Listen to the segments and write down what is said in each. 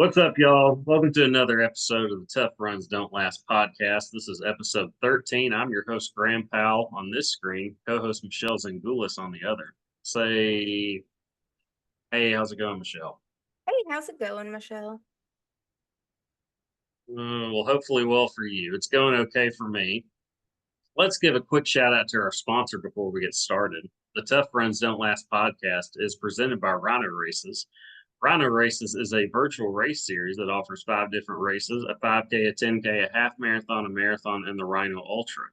What's up, y'all? Welcome to another episode of the Tough Runs Don't Last podcast. This is episode 13. I'm your host, Graham Powell, on this screen, co-host Michelle Zangoulis on the other. Say, hey, how's it going, Michelle? Hey, how's it going, Michelle? Well, hopefully well for you. It's going okay for me. Let's give a quick shout out to our sponsor before we get started. The Tough Runs Don't Last podcast is presented by Rhino Races. Rhino Races is a virtual race series that offers 5 different races: a 5K, a 10K, a half marathon, a marathon, and the Rhino Ultra.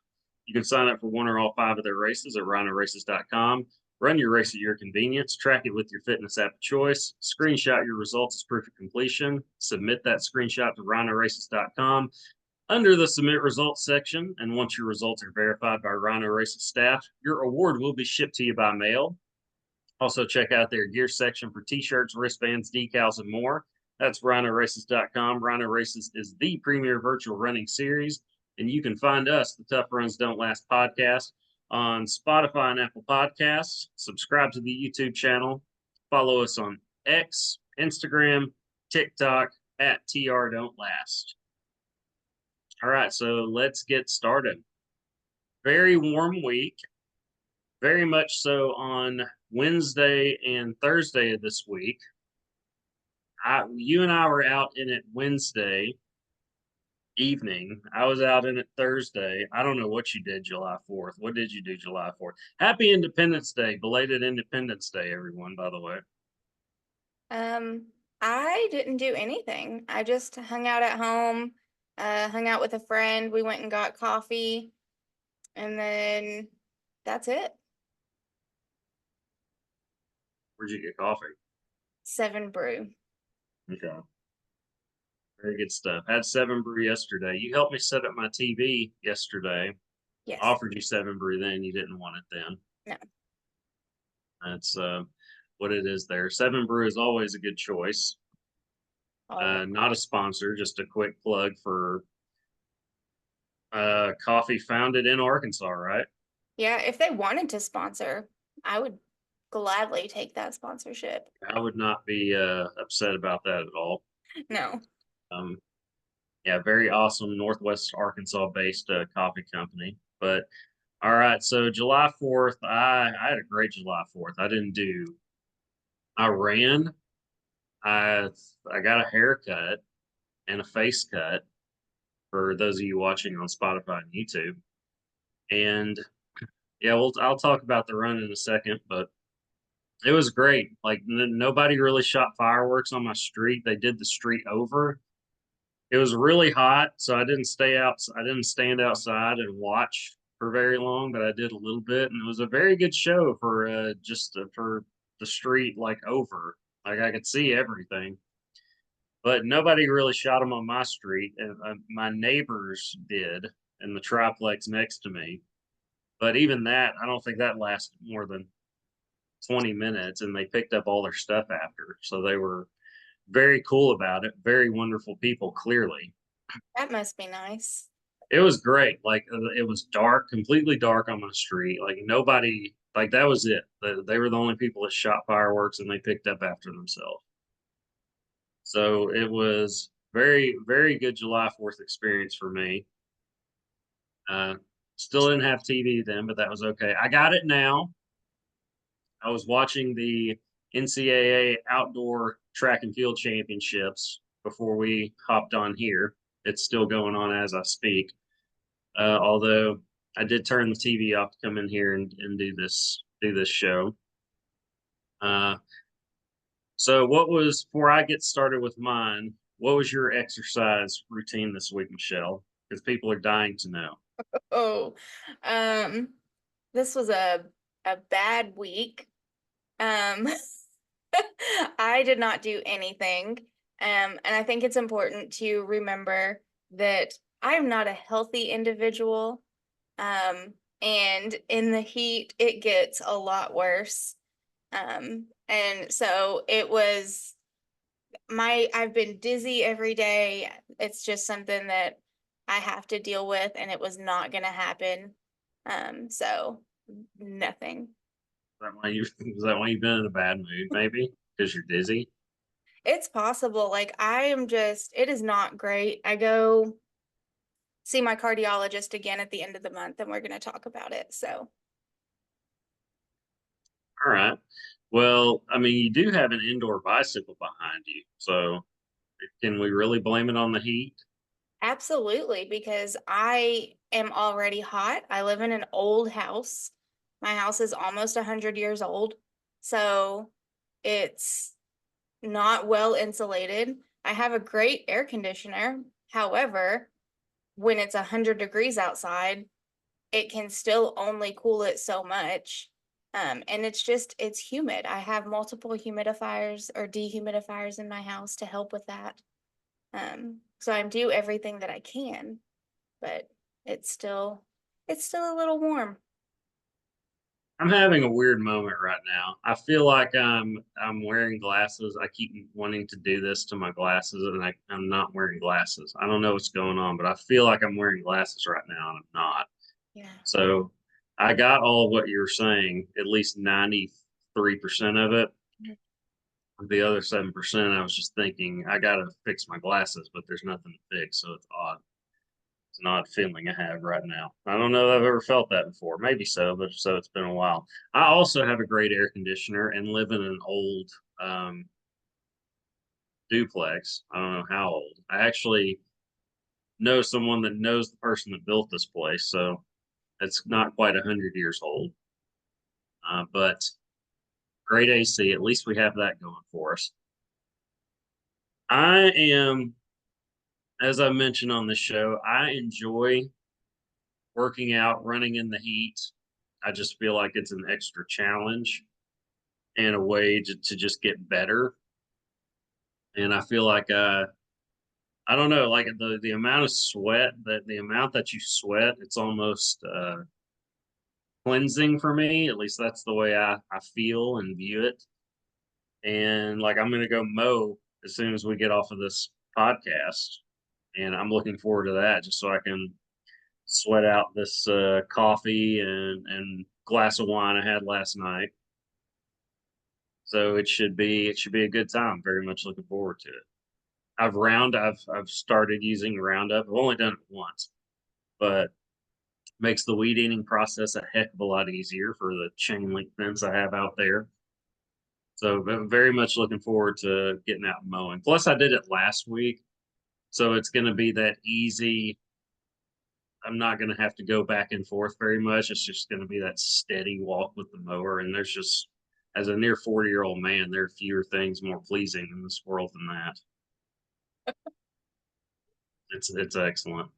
You can sign up for one or all 5 of their races at rhinoraces.com. Run your race at your convenience, track it with your fitness app of choice, screenshot your results as proof of completion, submit that screenshot to rhinoraces.com under the submit results section. And once your results are verified by Rhino Races staff, your award will be shipped to you by mail. Also, check out their gear section for t-shirts, wristbands, decals, and more. That's rhinoraces.com. Rhino Races is the premier virtual running series, and you can find us, the Tough Runs Don't Last podcast, on Spotify and Apple Podcasts. Subscribe to the YouTube channel. Follow us on X, Instagram, TikTok at TR Don't Last. All right, so let's get started. Very warm week, very much so on Wednesday and Thursday of this week. You and I were out in it Wednesday evening. I was out in it Thursday. I don't know what you did July 4th. What did you do July 4th? Happy Independence Day, belated Independence Day, everyone, by the way. Um, I didn't do anything. I just hung out at home, hung out with a friend. We went and got coffee, and then that's it. Where'd you get coffee? 7 Brew. Okay. Very good stuff. Had 7 Brew yesterday. You helped me set up my TV yesterday. Yes. Offered you 7 Brew then. You didn't want it then. No. That's what it is there. 7 Brew is always a good choice. Oh. Not a sponsor, just a quick plug for coffee founded in Arkansas, right? Yeah, if they wanted to sponsor, I would gladly take that sponsorship. I would not be upset about that at all. No. Um, yeah, very awesome Northwest Arkansas based coffee company. But all right, so July 4th, I had a great July 4th. I ran, I I got a haircut and a face cut for those of you watching on Spotify and YouTube. And yeah, I'll talk about the run in a second, but it was great. Like nobody really shot fireworks on my street. They did the street over. It was really hot, so I didn't stay out. I didn't stand outside and watch for very long, but I did a little bit, and it was a very good show for just for the street like over. Like I could see everything, but nobody really shot them on my street, and my neighbors did in the triplex next to me. But even that, I don't think that lasted more than 20 minutes, and they picked up all their stuff after. So they were very cool about it. Very wonderful people, clearly. That must be nice. It was great. Like it was dark, completely dark on my street. Like nobody, like that was it. They were the only people that shot fireworks and they picked up after themselves. So it was very, very good July 4th experience for me. Uh, Still didn't have TV then, but that was okay. I got it now. I was watching the NCAA outdoor track and field championships before we hopped on here. It's still going on as I speak. Although I did turn the TV off to come in here and do this show. Uh, so what was before I get started with mine? What was your exercise routine this week, Michelle? Because people are dying to know. Oh, um, this was a bad week. Um, I did not do anything. And I think it's important to remember that I'm not a healthy individual. And in the heat, it gets a lot worse. And so I've been dizzy every day. It's just something that I have to deal with, and it was not going to happen. So nothing. Is that why you've been in a bad mood? Maybe because you're dizzy. It's possible. Like it is not great. I go see my cardiologist again at the end of the month and we're going to talk about it. So, All right. Well, I mean, you do have an indoor bicycle behind you, so can we really blame it on the heat? absolutely, because I am already hot. I live in an old house. My house is almost 100 years old. So, it's not well insulated. I have a great air conditioner. However, when it's 100 degrees outside, it can still only cool it so much. And it's humid. I have multiple humidifiers or dehumidifiers in my house to help with that. So I do everything that I can, but it's still it's still a little warm. I'm having a weird moment right now. I feel like I'm wearing glasses. I keep wanting to do this to my glasses, and I'm not wearing glasses. I don't know what's going on, but I feel like I'm wearing glasses right now, and I'm not. Yeah. So I got all of what you're saying, at least 93% of it. Mhm. The other 7%, I was just thinking I gotta fix my glasses, but there's nothing to fix, so it's odd. It's an odd feeling I have right now. I don't know that I've ever felt that before. Maybe so, but so it's been a while. I also have a great air conditioner and live in an old um, duplex. I don't know how old. I actually know someone that knows the person that built this place, so it's not quite 100 years old. But great AC. At least we have that going for us. I am, as I mentioned on the show, I enjoy working out, running in the heat. I just feel like it's an extra challenge and a way to just get better. And I feel like I don't know, like the amount of sweat that the amount that you sweat, it's almost cleansing for me. At least that's the way I feel and view it. And like I'm gonna go mow as soon as we get off of this podcast. And I'm looking forward to that just so I can sweat out this coffee and glass of wine I had last night. So it should be a good time. Very much looking forward to it. I've started using Roundup. I've only done it once, but makes the weed eating process a heck of a lot easier for the chain link fence I have out there. So very much looking forward to getting out and mowing. Plus, I did it last week, so it's going to be that easy. I'm not going to have to go back and forth very much. It's just going to be that steady walk with the mower. And there's just, as a near 40-year-old man, there are fewer things more pleasing in this world than that. It's excellent.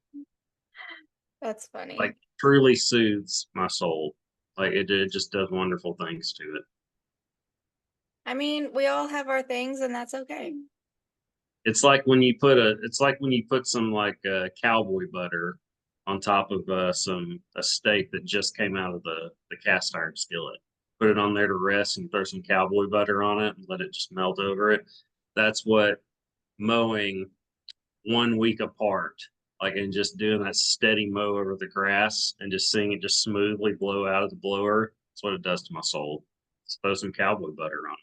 That's funny. Like truly soothes my soul. Like it just does wonderful things to it. I mean, we all have our things and that's okay. It's like when you put some like cowboy butter on top of some a steak that just came out of the cast iron skillet. Put it on there to rest and throw some cowboy butter on it and let it just melt over it. That's what mowing 1 week apart, like and just doing that steady mow over the grass and just seeing it just smoothly blow out of the blower. That's what it does to my soul. Just throw some cowboy butter on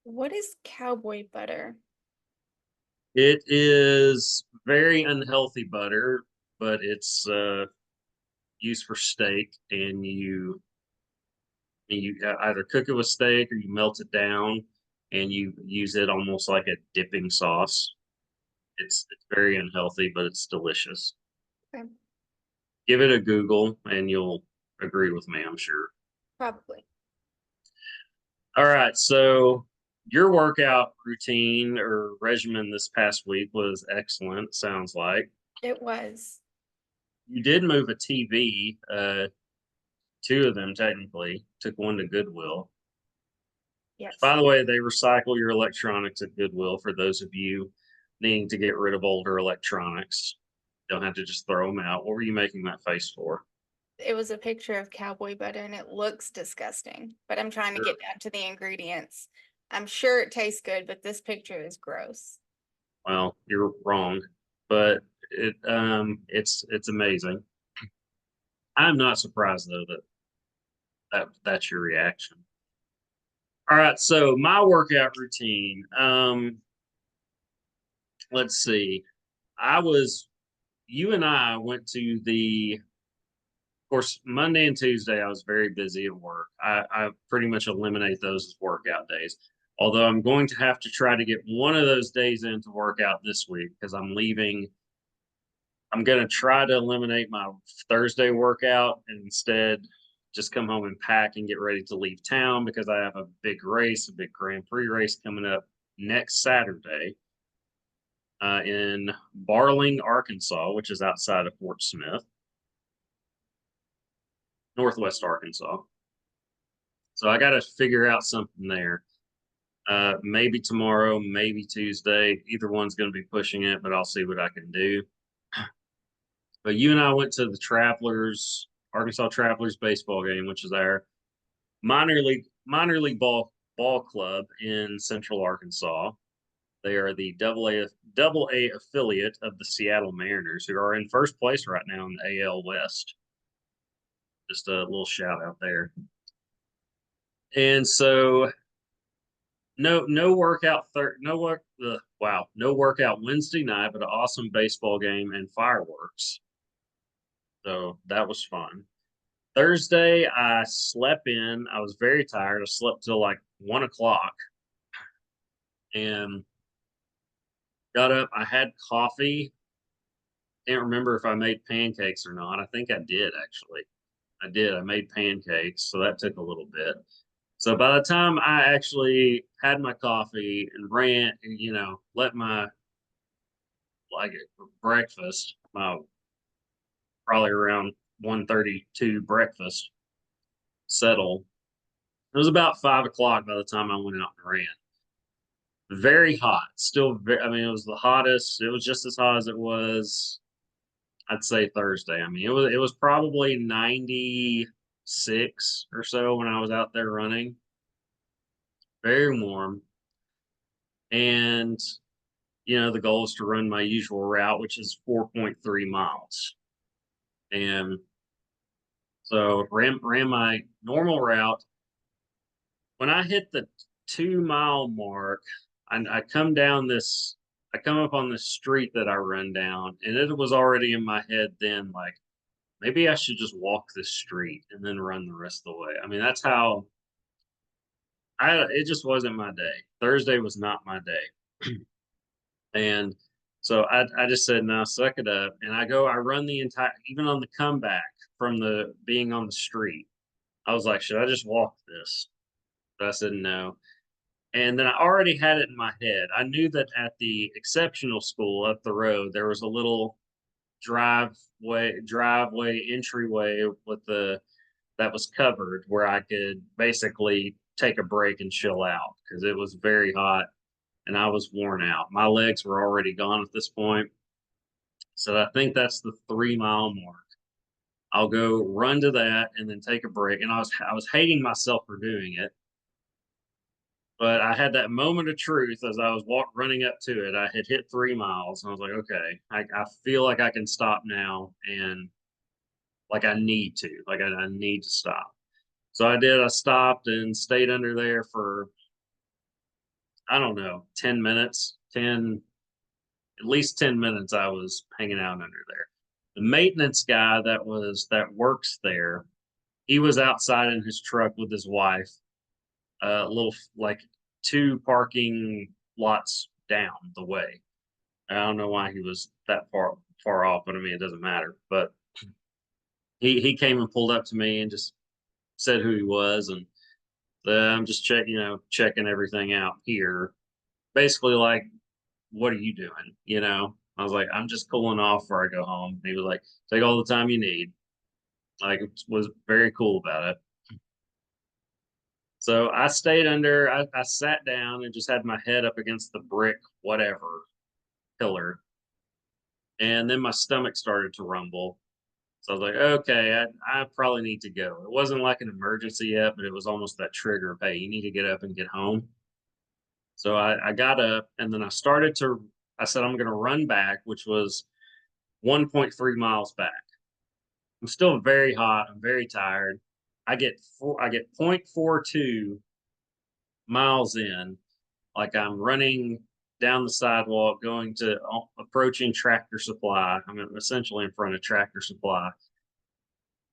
What is cowboy butter? it. It is very unhealthy butter, but it's used for steak, and you either cook it with steak or you melt it down, and you use it almost like a dipping sauce. It's very unhealthy, but it's delicious. Okay. Give it a Google, and you'll agree with me, I'm sure. Probably. All right, so your workout routine or regimen this past week was excellent, sounds like. It was. You did move a TV, two of them technically, took one to Goodwill. Yes. By the way, they recycle your electronics at Goodwill for those of you needing to get rid of older electronics. Don't have to just throw them out. What were you making that face for? It was a picture of cowboy butter and it looks disgusting, but I'm trying to Sure. get down to the ingredients. I'm sure it tastes good, but this picture is gross. Well, you're wrong, but it's amazing. I'm not surprised though that's your reaction. All right, so my workout routine. let's see. I was you and I went to of course, Monday and Tuesday, I was very busy at work. I pretty much eliminate those as workout days. Although I'm going to have to try to get one of those days in to work out this week because I'm leaving. I'm going to try to eliminate my Thursday workout and instead just come home and pack and get ready to leave town because I have a big race, a big Grand Prix race coming up next Saturday in Barling, Arkansas, which is outside of Fort Smith, Northwest Arkansas. So I got to figure out something there. Maybe tomorrow, maybe Tuesday. Either one's going to be pushing it, but I'll see what I can do. But you and I went to the Travelers, Arkansas Travelers baseball game, which is our minor league ball club in Central Arkansas. They are the double A affiliate of the Seattle Mariners, who are in first place right now in the AL West. Just a little shout out there. And so no workout no workout Wednesday night, but an awesome baseball game and fireworks. So that was fun. Thursday, I slept in. I was very tired. I slept till like 1 o'clock and got up. I had coffee. Can't remember if I made pancakes or not. I think I did actually. I did. I made pancakes, so that took a little bit. So by the time I actually had my coffee and ran, and let my like breakfast, my probably around 1:32 breakfast settle. It was about 5 o'clock by the time I went out and ran. Very hot, still. I mean, it was the hottest. It was just as hot as it was, I'd say Thursday. I mean, it was probably 96 or so when I was out there running. Very warm, and the goal is to run my usual route, which is 4.3 miles. And so ran my normal route. When I hit the 2 mile mark, I come up on this street that I run down, and it was already in my head then, like, maybe I should just walk this street and then run the rest of the way. I mean, that's how it just wasn't my day. Thursday was not my day. And so I just said, no, suck it up. And I run the entire, even on the comeback from the being on the street, I was like, should I just walk this? But I said, no. And then I already had it in my head. I knew that at the exceptional school up the road, there was a little driveway entryway that was covered where I could basically take a break and chill out because it was very hot and I was worn out. My legs were already gone at this point. So I think that's the 3 mile mark. I'll go run to that and then take a break. And I was hating myself for doing it. But I had that moment of truth as I was running up to it. I had hit 3 miles and I was like, okay, I feel like I can stop now. And like I need to, like I need to stop. So I did. I stopped and stayed under there for, I don't know, 10 minutes, at least 10 minutes. I was hanging out under there. The maintenance guy that works there, he was outside in his truck with his wife, a little like 2 parking lots down the way. I don't know why he was that far off, but I mean it doesn't matter. But he came and pulled up to me and just said who he was and I'm just checking everything out here. Basically, like, what are you doing? I was like, I'm just cooling off before I go home. And he was like, take all the time you need. Like, it was very cool about it. So I stayed I sat down and just had my head up against the brick, whatever, pillar. And then my stomach started to rumble. So I was like, okay, I probably need to go. It wasn't like an emergency yet, but it was almost that trigger of, hey, you need to get up and get home. So I got up and then I said, I'm going to run back, which was 1.3 miles back. I'm still very hot. I'm very tired. I get 0.42 miles in, like I'm running down the sidewalk, going to approaching Tractor Supply. I'm essentially in front of Tractor Supply.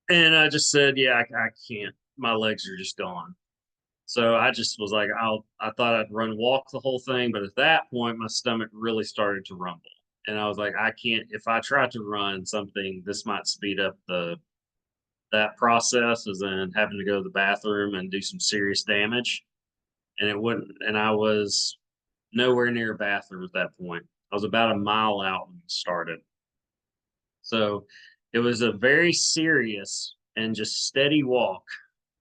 And I just said, yeah, I can't. My legs are just gone. So I just was like, I thought I'd walk the whole thing. But at that point, my stomach really started to rumble. And I was like, I can't, if I try to run something, this might speed up that process, as in having to go to the bathroom and do some serious damage. And it wouldn't, and I was nowhere near a bathroom at that point. I was about a mile out when it started. So it was a very serious and just steady walk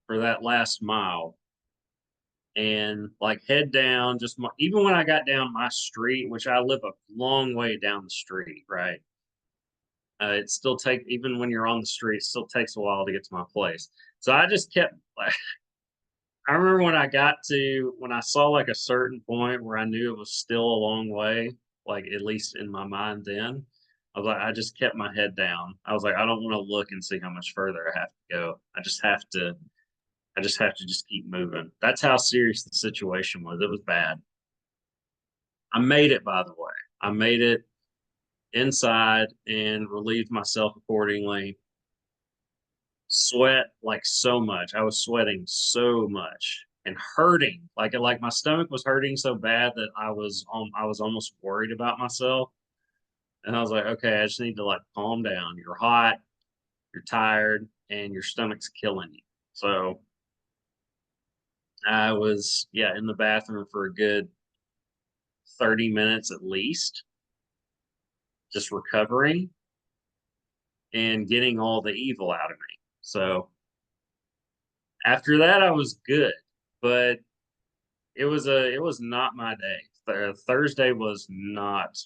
for that last mile. And like head down, just even when I got down my street, which I live a long way down the street, right? It still take even when you're on the street, it still takes a while to get to my place. So I just kept like I remember when I saw like a certain point where I knew it was still a long way, like at least in my mind then. I was like, I just kept my head down. I was like, I don't want to look and see how much further I have to go. I just have to just keep moving. That's how serious the situation was. It was bad. I made it, by the way. I made it inside and relieved myself accordingly. Sweat like so much. I was sweating so much and hurting. Like my stomach was hurting so bad that I was almost worried about myself. And I was like, okay, I just need to like calm down. You're hot, you're tired, and your stomach's killing you. So I was, yeah, in the bathroom for a good 30 minutes at least, just recovering and getting all the evil out of me. So after that, I was good, but it was not my day. Thursday was not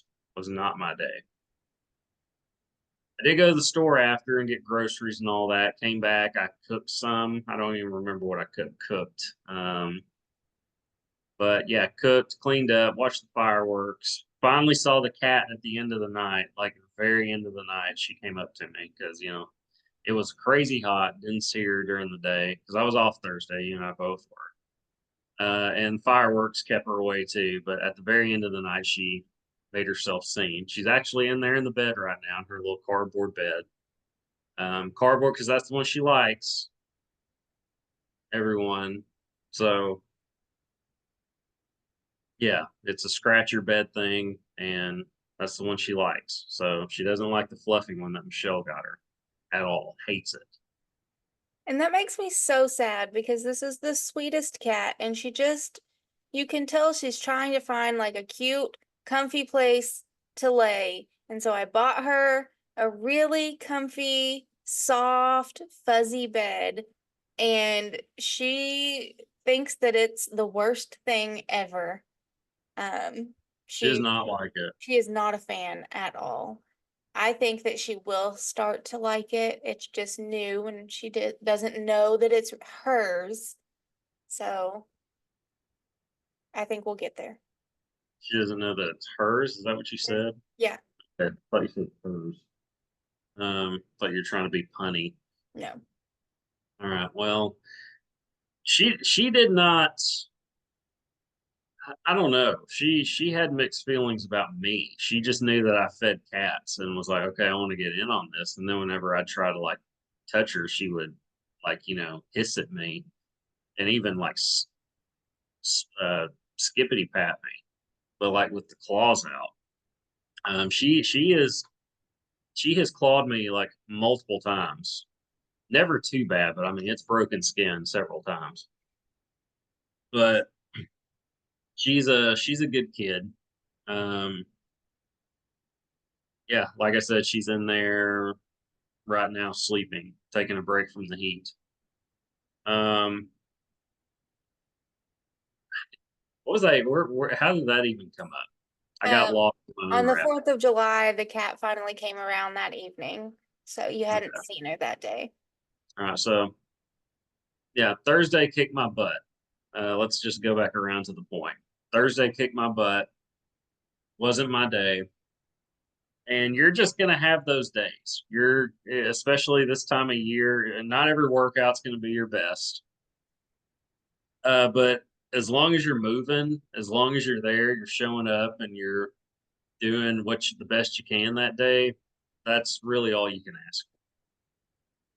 my day. I did go to the store after and get groceries and all that. Came back, I cooked some. I don't even remember what I cooked. But yeah, cooked, cleaned up, watched the fireworks. Finally saw the cat at the end of the night, like at the very end of the night. She came up to me because it was crazy hot. Didn't see her during the day because I was off Thursday. You and I both were. And fireworks kept her away too. But at the very end of the night, she made herself seen. She's actually in there in the bed right now, in her little cardboard bed. Cardboard because that's the one she likes. Everyone. So yeah, it's a scratch your bed thing, and that's the one she likes. So she doesn't like the fluffy one that Michelle got her at all. Hates it. And that makes me so sad because this is the sweetest cat, and you can tell she's trying to find like a cute, comfy place to lay. And so I bought her a really comfy, soft, fuzzy bed, and she thinks that it's the worst thing ever. Um, She does she not like it. she is not a fan at all. I think that she will start to like it. It's just new and doesn't know that it's hers. So I think we'll get there. She doesn't know that it's hers. Is that what you said? Yeah, Okay, I thought you said hers. Thought you were trying to be punny. no. All right. Well, she did not. I don't know. She had mixed feelings about me. She just knew that I fed cats and was like, okay, I want to get in on this. And then whenever I try to like touch her, she would like hiss at me and even like skippity pat me, but like with the claws out. She has clawed me like multiple times. Never too bad, but I mean it's broken skin several times. But she's a good kid. Um, yeah, like I said, she's in there right now sleeping, taking a break from the heat. Um, what was I? How did that even come up? I got Um, lost in my on own the rabbit. 4th of July, the cat finally came around that evening. So you hadn't Okay. seen her that day. All right. So yeah, Thursday kicked my butt. Let's just go back around to the point. Thursday kicked my butt. Wasn't my day. And you're just going to have those days. You're especially this time of year, and not every workout's going to be your best. But as long as you're moving, as long as you're there, you're showing up and you're doing the best you can that day, that's really all you can ask.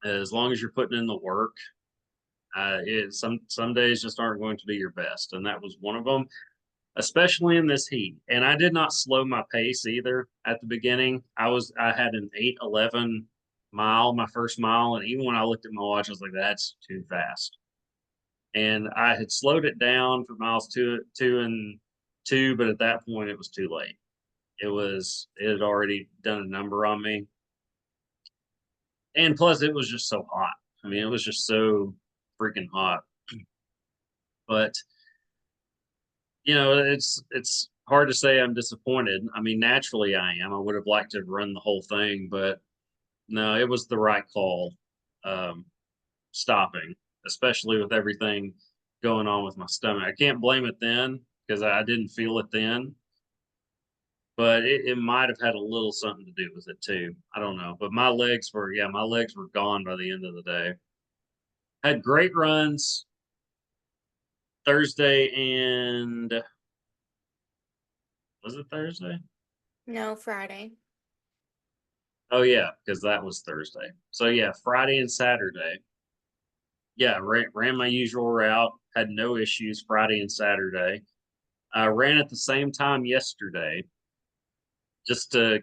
As long as you're putting in the work, some days just aren't going to be your best, and that was one of them, especially in this heat. And I did not slow my pace either at the beginning. I had an 8:11 mile, my first mile, and even when I looked at my watch, I was like, "That's too fast." And I had slowed it down for miles two and two, but at that point, it was too late. It had already done a number on me, and plus, it was just so hot. I mean, it was just so freaking hot. But it's hard to say I'm disappointed. I mean, naturally I am. I would have liked to run the whole thing, but no, it was the right call. Um, Stopping, especially with everything going on with my stomach. I can't blame it then because I didn't feel it then, but it might have had a little something to do with it too. I don't know. But my legs were gone by the end of the day. Had great runs Thursday and was it Thursday? No, Friday. Oh yeah, because that was Thursday. So yeah, Friday and Saturday. Yeah, ran my usual route. Had no issues Friday and Saturday. I ran at the same time yesterday, just to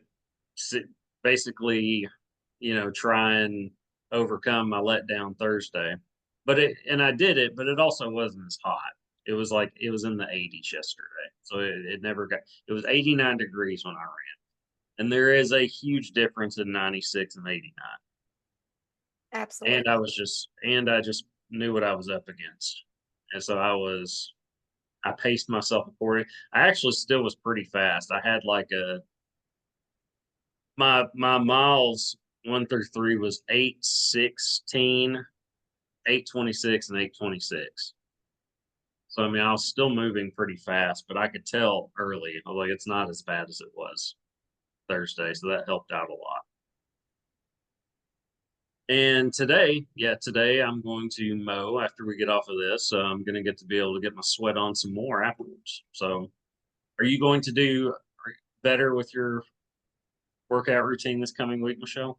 si- basically, try and overcome my letdown Thursday. And I did it, but it also wasn't as hot. It was in the 80s yesterday, so it never got. It was 89 degrees when I ran, and there is a huge difference in 96 and 89. Absolutely. And I just knew what I was up against. And so I paced myself accordingly. I actually still was pretty fast. I had like my miles 1 through 3 was 8:16, 8:26, and 8:26. So I mean I was still moving pretty fast, but I could tell early. I was like, it's not as bad as it was Thursday. So that helped out a lot. And today I'm going to mow after we get off of this. So I'm going to get to be able to get my sweat on some more afterwards. So, are you going to do better with your workout routine this coming week, Michelle?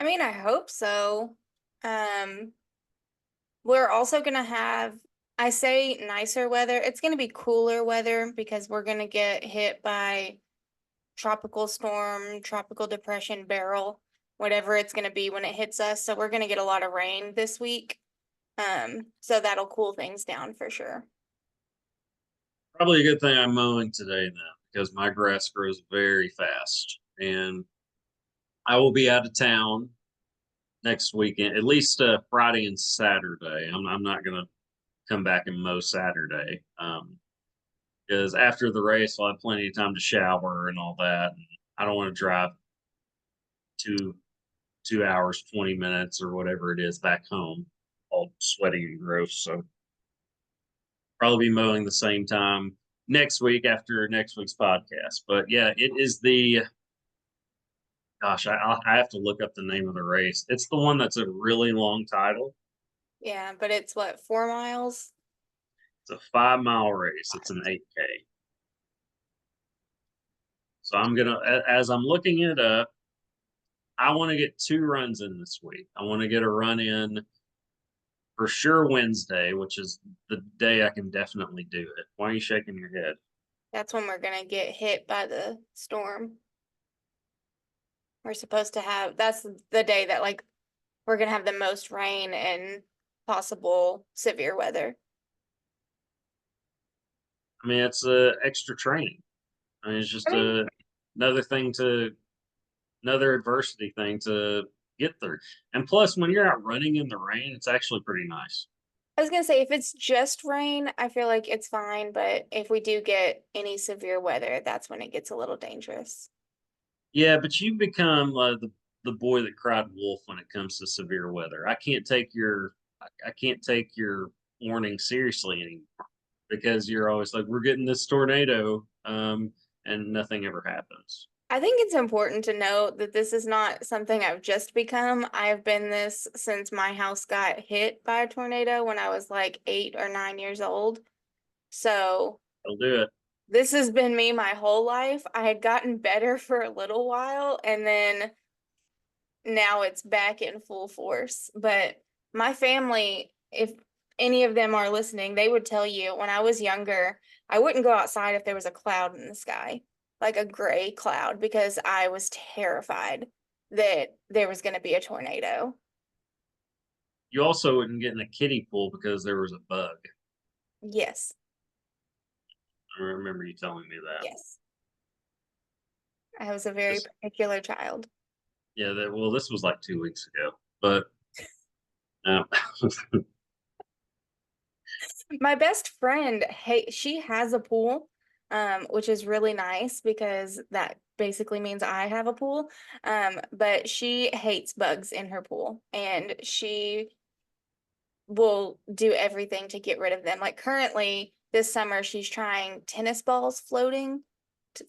I mean, I hope so. Um, we're also gonna have, I say nicer weather. It's gonna be cooler weather because we're gonna get hit by tropical storm, tropical depression, barrel, whatever it's gonna be when it hits us. So we're gonna get a lot of rain this week. So that'll cool things down for sure. Probably a good thing I'm mowing today then, because my grass grows very fast, and I will be out of town next weekend, at least Friday and Saturday. I'm not gonna come back and mow Saturday. Because after the race, I'll have plenty of time to shower and all that. And I don't want to drive two 2 hours, 20 minutes, or whatever it is back home, all sweaty and gross. So probably be mowing the same time next week after next week's podcast. But yeah, it is the gosh, I have to look up the name of the race. It's the one that's a really long title. Yeah, but it's what, 4 miles? It's a 5 mile race. It's an 8K. So as I'm looking it up, I want to get 2 runs in this week. I want to get a run in for sure Wednesday, which is the day I can definitely do it. Why are you shaking your head? That's when we're gonna get hit by the storm. We're supposed to have, that's the day that like we're gonna have the most rain and possible severe weather. I mean, it's extra training. I mean, it's I just mean, another thing another adversity thing to get through. And plus, when you're out running in the rain, it's actually pretty nice. I was gonna say if it's just rain, I feel like it's fine, but if we do get any severe weather, that's when it gets a little dangerous. Yeah, but you've become the boy that cried wolf when it comes to severe weather. I can't take your warning seriously anymore because you're always like, we're getting this tornado, and nothing ever happens. I think it's important to note that this is not something I've just become. I've been this since my house got hit by a tornado when I was like 8 or 9 years old. So I'll do it. this has been me my whole life. I had gotten better for a little while, and then now it's back in full force. But my family, if any of them are listening, they would tell you when I was younger, I wouldn't go outside if there was a cloud in the sky, like a gray cloud, because I was terrified that there was going to be a tornado. You also wouldn't get in a kiddie pool because there was a bug. Yes, I remember you telling me that. yes. I was a very This, particular child. yeah, well, this was like 2 weeks ago, but uh, My best friend, hey, she has a pool, which is really nice because that basically means I have a pool. But she hates bugs in her pool and she will do everything to get rid of them. Like currently this summer, she's trying tennis balls floating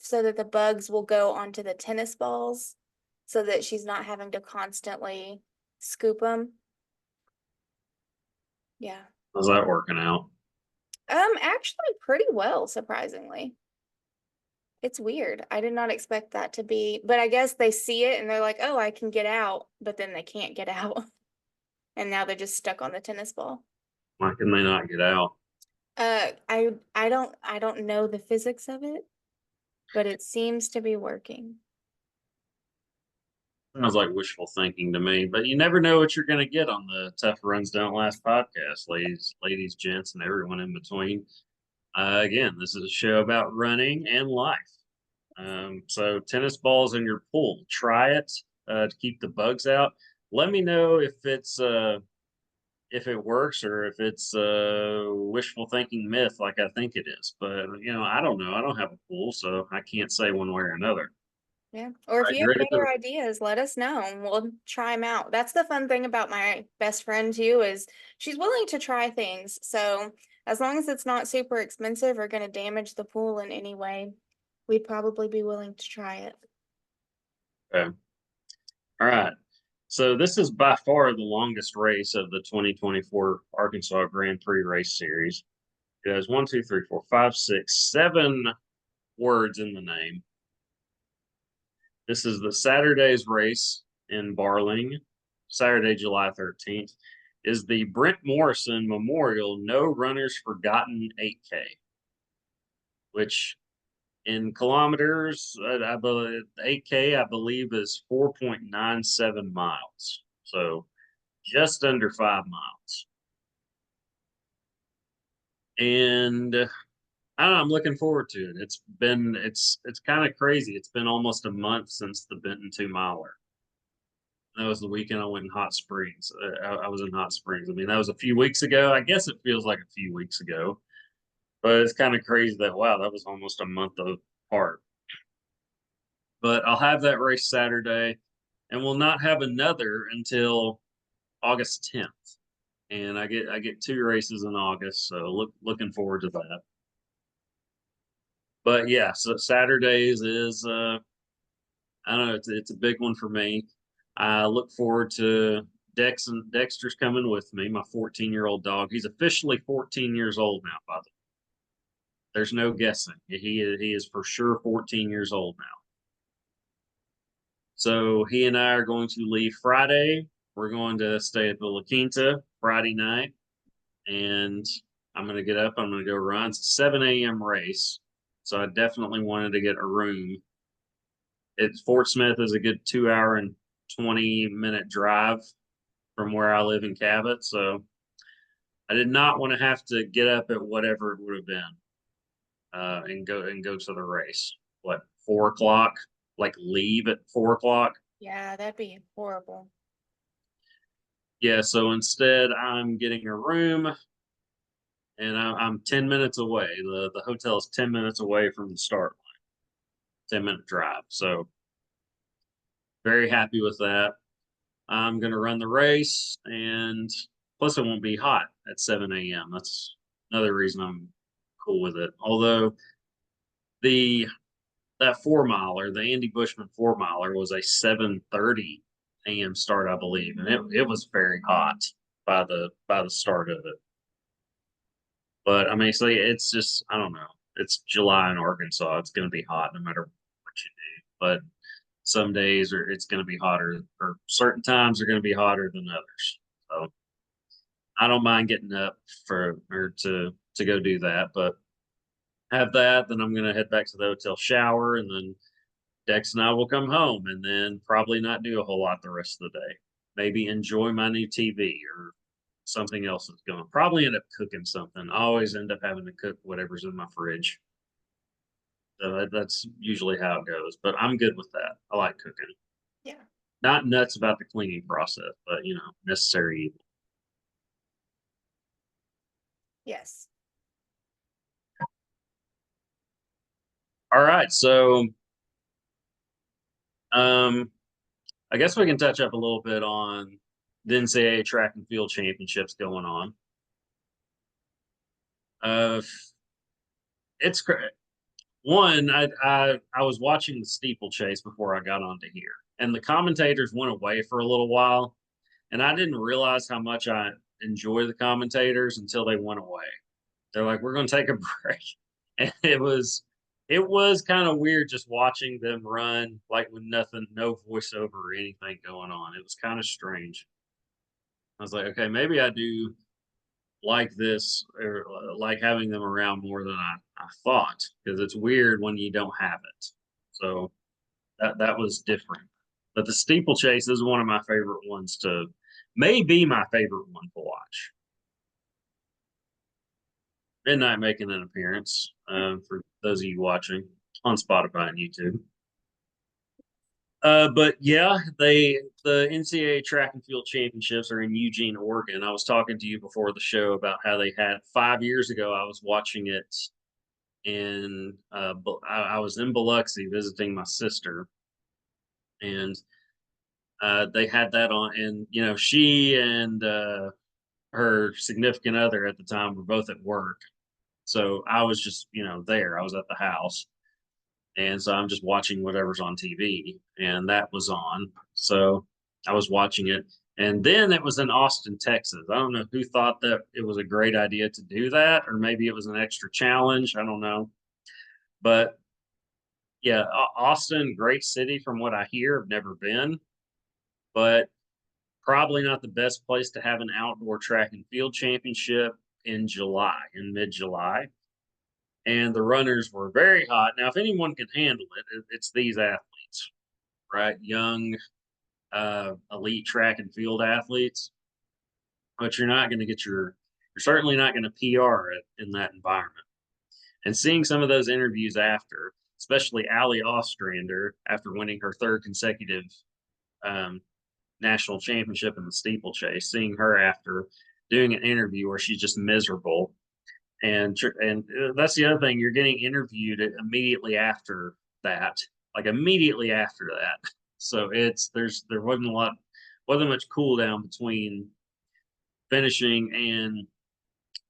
so that the bugs will go onto the tennis balls so that she's not having to constantly scoop them. Yeah. how's that working out? Actually pretty well, surprisingly. It's weird. I did not expect that to be, but I guess they see it and they're like, "Oh, I can get out," but then they can't get out. And now they're just stuck on the tennis ball. Why can they not get out? I don't know the physics of it, but it seems to be working. Sounds like wishful thinking to me, but you never know what you're going to get on the Tough Runs Don't Last podcast, ladies, gents, and everyone in between. Again, this is a show about running and life. So tennis balls in your pool, try it to keep the bugs out. Let me know if it works or if it's a wishful thinking myth like I think it is. But I don't know. I don't have a pool, so I can't say one way or another. Yeah. Or if All right, you you have ready for better ideas, let us know and we'll try them out. That's the fun thing about my best friend too, is she's willing to try things. So as long as it's not super expensive or going to damage the pool in any way, we'd probably be willing to try it. okay. All right. So this is by far the longest race of the 2024 Arkansas Grand Prix race series. It has 1, 2, 3, 4, 5, 6, 7 words in the name. This is the Saturday's race in Barling, Saturday, July 13th, is the Brent Morrison Memorial No Runners Forgotten 8K, which in kilometers, I believe 8K, I believe, is 4.97 miles. So just under 5 miles. And I don't know, I'm looking forward to it. It's kind of crazy. It's been almost a month since the Benton 2 miler. That was the weekend I went in Hot Springs. I was in Hot Springs. I mean, that was a few weeks ago. I guess it feels like a few weeks ago, but it's kind of crazy that wow, that was almost a month apart. But I'll have that race Saturday, and we'll not have another until August 10th. And I get 2 races in August, so looking forward to that. But yeah, so Saturdays is I don't know, it's a big one for me. I look forward to Dexter's coming with me, my 14-year-old dog. He's officially 14 years old now, by the way. There's no guessing. He is for sure 14 years old now. So he and I are going to leave Friday. We're going to stay at the La Quinta Friday night, and I'm going to get up. I'm going to go run. It's a 7 a.m. race, so I definitely wanted to get a room. Fort Smith is a good 2 hour and 20-minute drive from where I live in Cabot, so I did not want to have to get up at whatever it would have been and go to the race. What, 4 o'clock? Like leave at 4 o'clock? Yeah, that'd be horrible. Yeah, so instead I'm getting a room and I'm 10 minutes away. The hotel is 10 minutes away from the start line, 10-minute drive. So very happy with that. I'm going to run the race, and plus it won't be hot at 7 a.m. That's another reason I'm cool with it. Although the that 4 miler, the Andy Bushman 4 miler, was a 7:30 a.m. start, I believe, and it was very hot by the start of it. But I mean, so it's just I don't know. It's July in Arkansas. It's going to be hot no matter what you do. But some days are it's going to be hotter, or certain times are going to be hotter than others. So I don't mind getting up for or to go do that. But have that, then I'm going to head back to the hotel, shower, and then Dex and I will come home, and then probably not do a whole lot the rest of the day. Maybe enjoy my new TV or something else that's going. Probably end up cooking something. I always end up having to cook whatever's in my fridge. So that's usually how it goes. But I'm good with that. I like cooking. Yeah. Not nuts about the cleaning process, but necessary evil. Yes. All right, so um, I guess we can touch up a little bit on the NCAA track and field championships going on. Uh, it's one. I was watching the steeplechase before I got onto here, and the commentators went away for a little while, and I didn't realize how much I enjoy the commentators until they went away. They're like, "We're going to take a break," and it was kind of weird just watching them run like with nothing, no voiceover or anything going on. It was kind of strange. I was like, okay, maybe I do like this or like having them around more than I thought because it's weird when you don't have it. So that was different. But the steeplechase is one of my favorite ones to, may be my favorite one to watch. Midnight making an appearance for those of you watching on Spotify and YouTube. But yeah, the NCAA track and field championships are in Eugene, Oregon. I was talking to you before the show about how they had 5 years ago. I was watching it in I was in Biloxi visiting my sister, and they had that on. And she and her significant other at the time were both at work, so I was just there. I was at the house, and so I'm just watching whatever's on TV, and that was on. So I was watching it, and then it was in Austin, Texas. I don't know who thought that it was a great idea to do that, or maybe it was an extra challenge. I don't know, but yeah, Austin, great city from what I hear. I've never been, but probably not the best place to have an outdoor track and field championship in July, in mid-July. And the runners were very hot. Now, if anyone can handle it, it's these athletes, right? Young, elite track and field athletes. But you're certainly not going to PR it in that environment. And seeing some of those interviews after, especially Ali Ostrander after winning her third consecutive um, national championship in the steeplechase, seeing her after doing an interview where she's just miserable. And that's the other thing. You're getting interviewed immediately after that, like immediately after that. So there wasn't much cool down between finishing and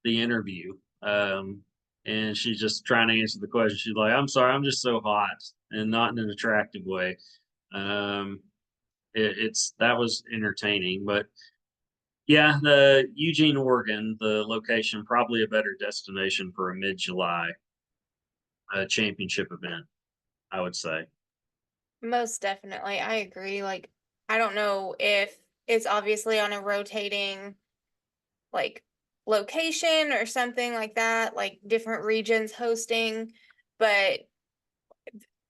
the interview. And she's just trying to answer the question. She's like, "I'm sorry, I'm just so hot," and not in an attractive way. Um, it's that was entertaining, but yeah, the Eugene, Oregon, the location probably a better destination for a mid-July championship event, I would say. Most definitely. I agree. Like, I don't know if it's obviously on a rotating like location or something like that, like different regions hosting, but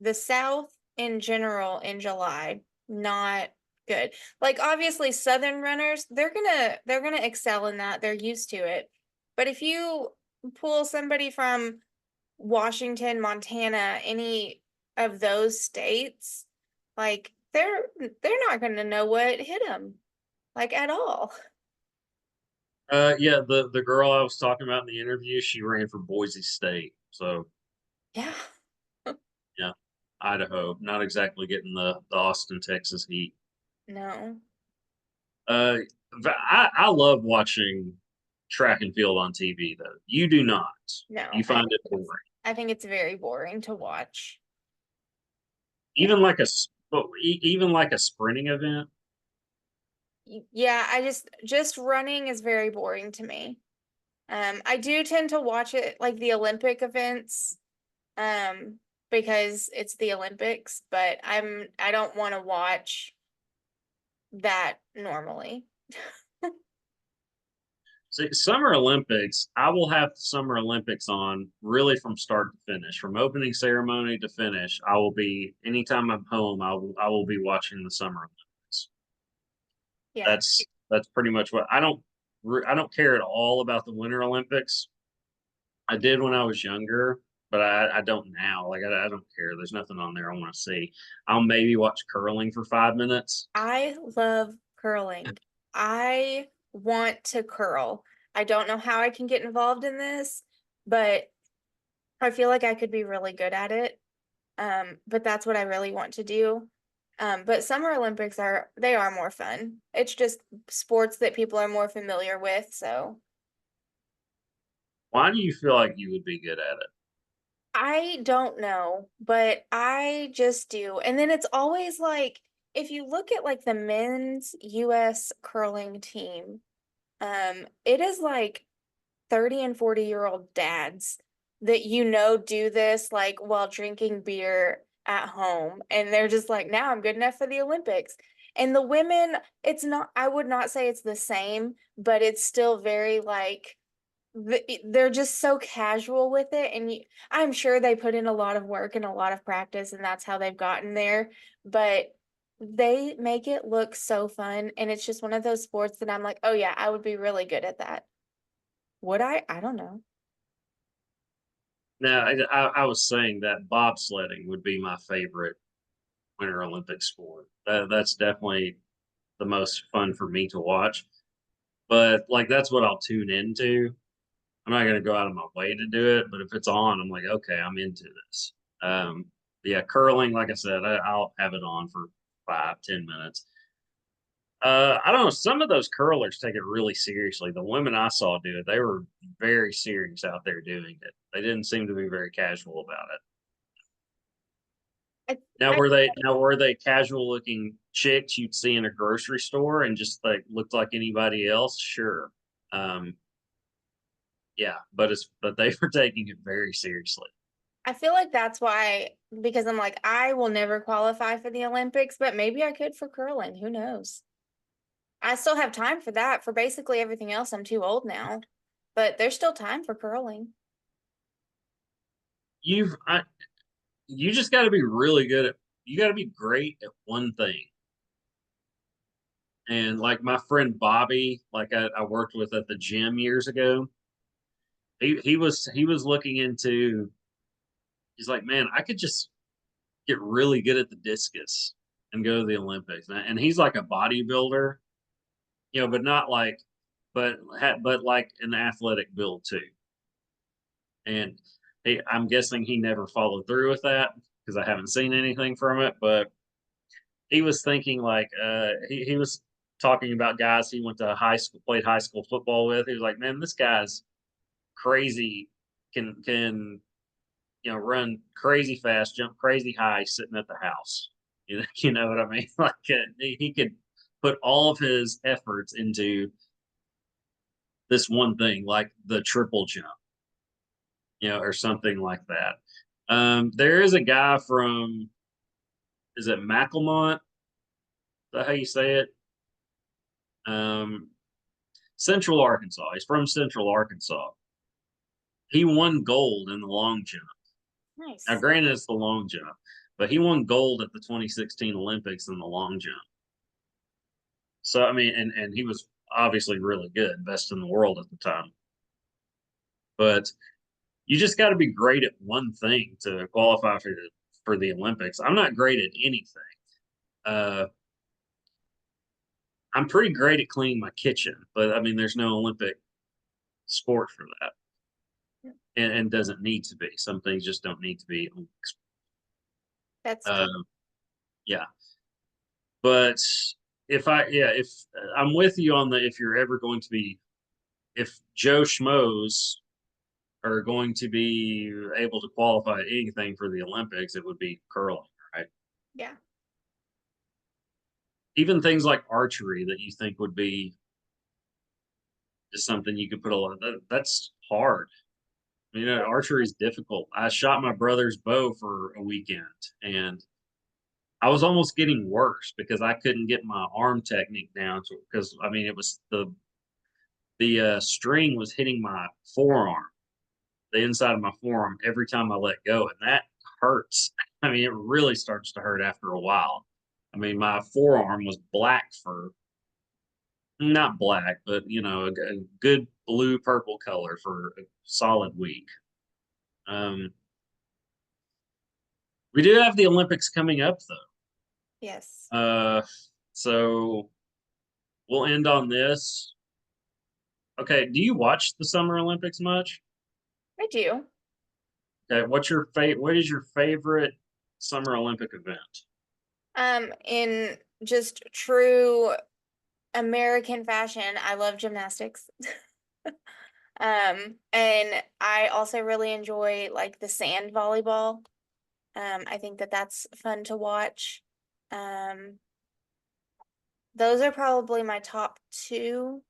the South in general in July, not good. Like obviously Southern runners, they're gonna excel in that. They're used to it. But if you pull somebody from Washington, Montana, any of those states, like they're not gonna know what hit them, like at all. Yeah, the girl I was talking about in the interview, she ran for Boise State. So Yeah. yeah, Idaho, not exactly getting the Austin, Texas heat. No. Uh, I love watching track and field on TV though. You do not. No. You find it boring. I think it's very boring to watch. Even like even like a sprinting event. Yeah, I just running is very boring to me. I do tend to watch it like the Olympic events, because it's the Olympics, but I don't want to watch that normally. See, Summer Olympics, I will have the Summer Olympics on really from start to finish, from opening ceremony to finish. I will be anytime I'm home, I will be watching the Summer Olympics. Yeah. That's pretty much what I don't care at all about the Winter Olympics. I did when I was younger, but I don't now. Like I don't care. There's nothing on there I want to see. I'll maybe watch curling for 5 minutes. I love curling. I want to curl. I don't know how I can get involved in this, but I feel like I could be really good at it. But that's what I really want to do. But Summer Olympics they are more fun. It's just sports that people are more familiar with, so Why do you feel like you would be good at it? I don't know, but I just do. And then it's always like if you look at like the men's US curling team, it is like 30 and 40-year-old dads that do this like while drinking beer at home. And they're just like, now I'm good enough for the Olympics. And the women, it's not, I would not say it's the same, but it's still very like they're just so casual with it. And I'm sure they put in a lot of work and a lot of practice, and that's how they've gotten there. But they make it look so fun. And it's just one of those sports that I'm like, oh, yeah, I would be really good at that. Would I? I don't know. Now, I was saying that bobsledding would be my favorite Winter Olympic sport. That's definitely the most fun for me to watch. But like that's what I'll tune into. I'm not gonna go out of my way to do it, but if it's on, I'm like, okay, I'm into this. Um, yeah, curling, like I said, I'll have it on for 5, 10 minutes. I don't know. Some of those curlers take it really seriously. The women I saw do it, they were very serious out there doing it. They didn't seem to be very casual about it. I, Now I, were they casual looking chicks you'd see in a grocery store and just like looked like anybody else? Sure. Um, yeah, but they were taking it very seriously. I feel like that's why, because I'm like, I will never qualify for the Olympics, but maybe I could for curling. Who knows? I still have time for that. For basically everything else, I'm too old now, but there's still time for curling. You've I, you just got to be really good at you got to be great at one thing. And like my friend Bobby, like I worked with at the gym years ago, he was looking into. He's like, man, I could just get really good at the discus and go to the Olympics. And he's like a bodybuilder, but not like, but like an athletic build too. And I'm guessing he never followed through with that because I haven't seen anything from it. But he was thinking like he was talking about guys he went to played high school football with. He was like, man, this guy's crazy, can run crazy fast, jump crazy high, sitting at the house. You know what I mean? Like he could put all of his efforts into this one thing, like the triple jump, or something like that. There is a guy from, is it Macklemont? Is that how you say it? Um, Central Arkansas. He's from Central Arkansas. He won gold in the long jump. Now, Nice. granted, it's the long jump, but he won gold at the 2016 Olympics in the long jump. So, I mean, and he was obviously really good, best in the world at the time. But you just got to be great at one thing to qualify for the Olympics. I'm not great at anything. Uh, I'm pretty great at cleaning my kitchen, but I mean, there's no Olympic sport for that, and doesn't need to be. Some things just don't need to be. That's true. Uh, yeah, but if I'm with you on the if you're ever going to be if Joe Schmoes are going to be able to qualify anything for the Olympics, it would be curling, right? Yeah. Even things like archery that you think would be is something you could put a lot. That's hard. Archery is difficult. I shot my brother's bow for a weekend, and I was almost getting worse because I couldn't get my arm technique down. Because I mean, it was the string was hitting my forearm, the inside of my forearm, every time I let go, and that hurts. I mean, it really starts to hurt after a while. I mean, my forearm was black for not black, but a good blue purple color for a solid week. Um, we do have the Olympics coming up Yes, though. So we'll end on this. Okay, do you watch the Summer Olympics much? I do. Okay, what is your favorite Summer Olympic event? In just true American fashion, I love gymnastics. And I also really enjoy like the sand volleyball. I think that that's fun to watch. Um, those are probably my top two.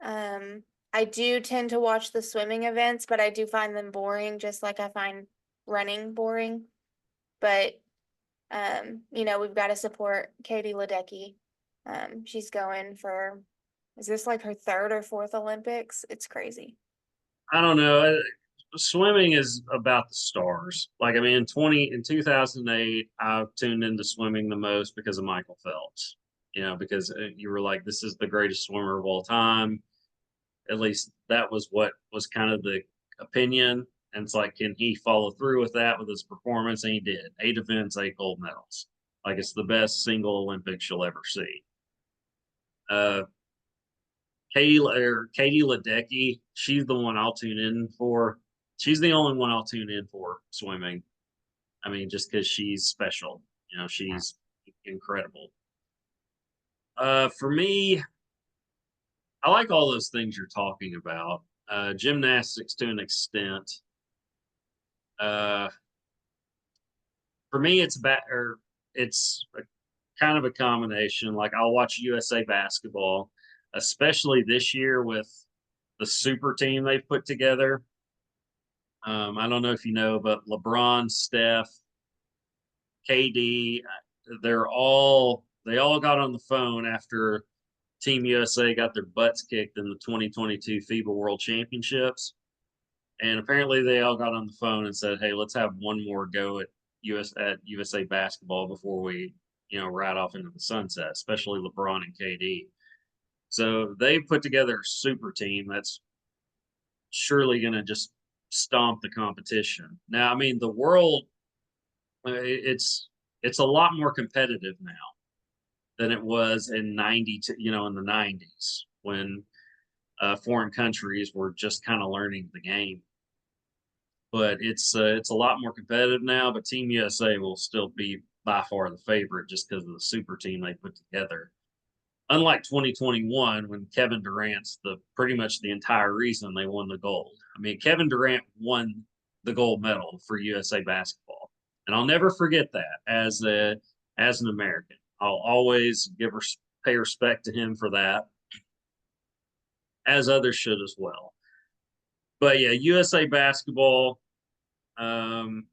Um, I do tend to watch the swimming events, but I do find them boring, just like I find running boring. But we've got to support Katie Ledecky. She's going for, is this like her third or fourth Olympics? It's crazy. I don't know. Swimming is about the stars. Like, I mean, in 2008, I tuned into swimming the most because of Michael Phelps. Because you were like, this is the greatest swimmer of all time. At least that was what was kind of the opinion. And it's like, can he follow through with that with his performance? And he did. 8 events, 8 gold medals. Like, it's the best single Olympics you'll ever see. Uh, Katie Ledecky, she's the one I'll tune in for. She's the only one I'll tune in for swimming. I mean, just because she's special. She's incredible. For me, I like all those things you're talking about. Gymnastics to an extent. Uh, for me, it's kind of a combination. Like, I'll watch USA basketball, especially this year with the super team they've put together. I don't know if you know, but LeBron, Steph, KD, they all got on the phone after Team USA got their butts kicked in the 2022 FIBA World Championships. And apparently they all got on the phone and said, "Hey, let's have one more go at USA basketball before we, ride off into the sunset," especially LeBron and KD. So they put together a super team that's surely going to just stomp the competition. Now, I mean, the world, it's a lot more competitive now than it was in in the 90s when foreign countries were just kind of learning the game. But it's a lot more competitive now. But Team USA will still be by far the favorite just because of the super team they put together. Unlike 2021, when Kevin Durant's pretty much the entire reason they won the gold. I mean, Kevin Durant won the gold medal for USA basketball, and I'll never forget that as an American. I'll always pay respect to him for that, as others should as well. But yeah, USA basketball, um,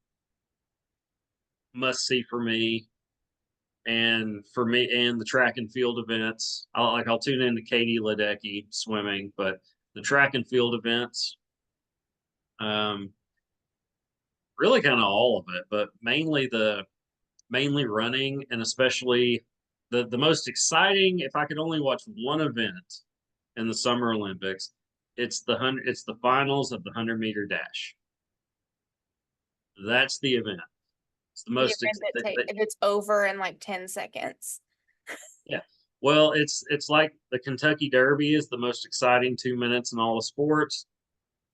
must see for me. And for me, and the track and field events, I'll tune into Katie Ledecky swimming, but the track and field events, um, really kind of all of it, but mainly running, and especially the most exciting. If I could only watch one event in the Summer Olympics, it's the finals of the 100-meter dash. That's the event. It's the The most event that if it's over in like 10 seconds. Yeah. Well, it's like the Kentucky Derby is the most exciting 2 minutes in all the sports.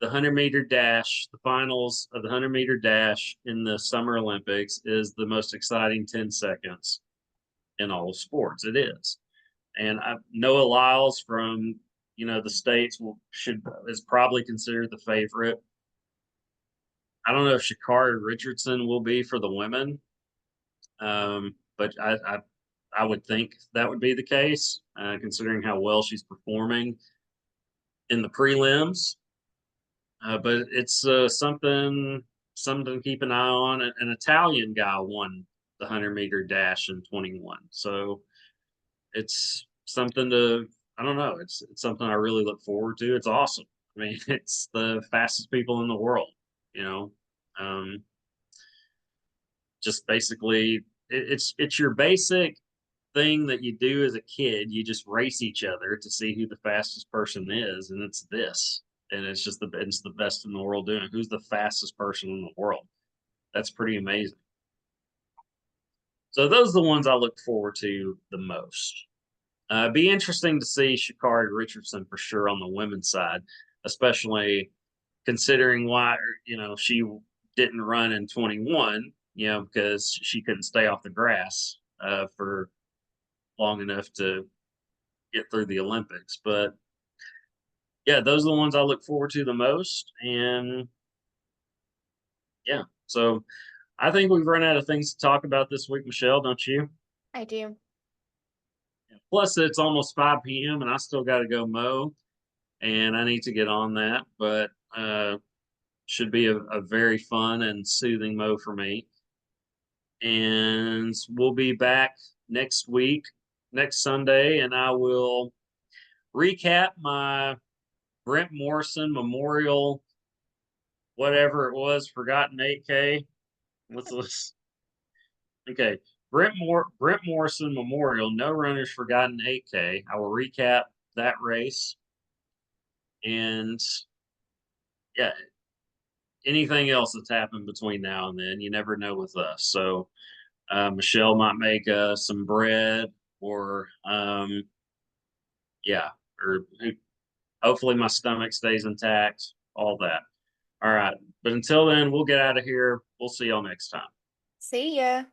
The 100-meter dash, the finals of the 100-meter dash in the Summer Olympics is the most exciting 10 seconds in all of sports. It is. And Noah Lyles from the States is probably considered the favorite. I don't know if Sha'Carri Richardson will be for the women, but I would think that would be the case, considering how well she's performing. in the prelims. But it's something to keep an eye on. An Italian guy won the 100-meter dash in 21. So it's something to, I don't know, it's something I really look forward to. It's awesome. I mean, it's the fastest people in the world, you know. Um, just basically it's your basic thing that you do as a kid. You just race each other to see who the fastest person is, and it's this. And it's the best in the world doing it. Who's the fastest person in the world? That's pretty amazing. So those are the ones I look forward to the most. Be interesting to see Shakari Richardson for sure on the women's side, especially considering why she didn't run in 21. Because she couldn't stay off the grass for long enough to get through the Olympics. But yeah, those are the ones I look forward to the most. And yeah, so I think we've run out of things to talk about this week, Michelle, don't you? I do. Plus, it's almost 5 p.m. and I still got to go mow, and I need to get on that. But should be a very fun and soothing mow for me. And we'll be back next week, next Sunday, and I will recap my Brent Morrison Memorial, whatever it was, forgotten 8K. What's this? Okay. Brent Morrison Memorial, No Runners Forgotten 8K. I will recap that race. And yeah, anything else that's happened between now and then, you never know with us. So Michelle might make some bread or yeah, or hopefully my stomach stays intact, all that. All right. But until then, we'll get out of here. We'll see y'all next time. See ya.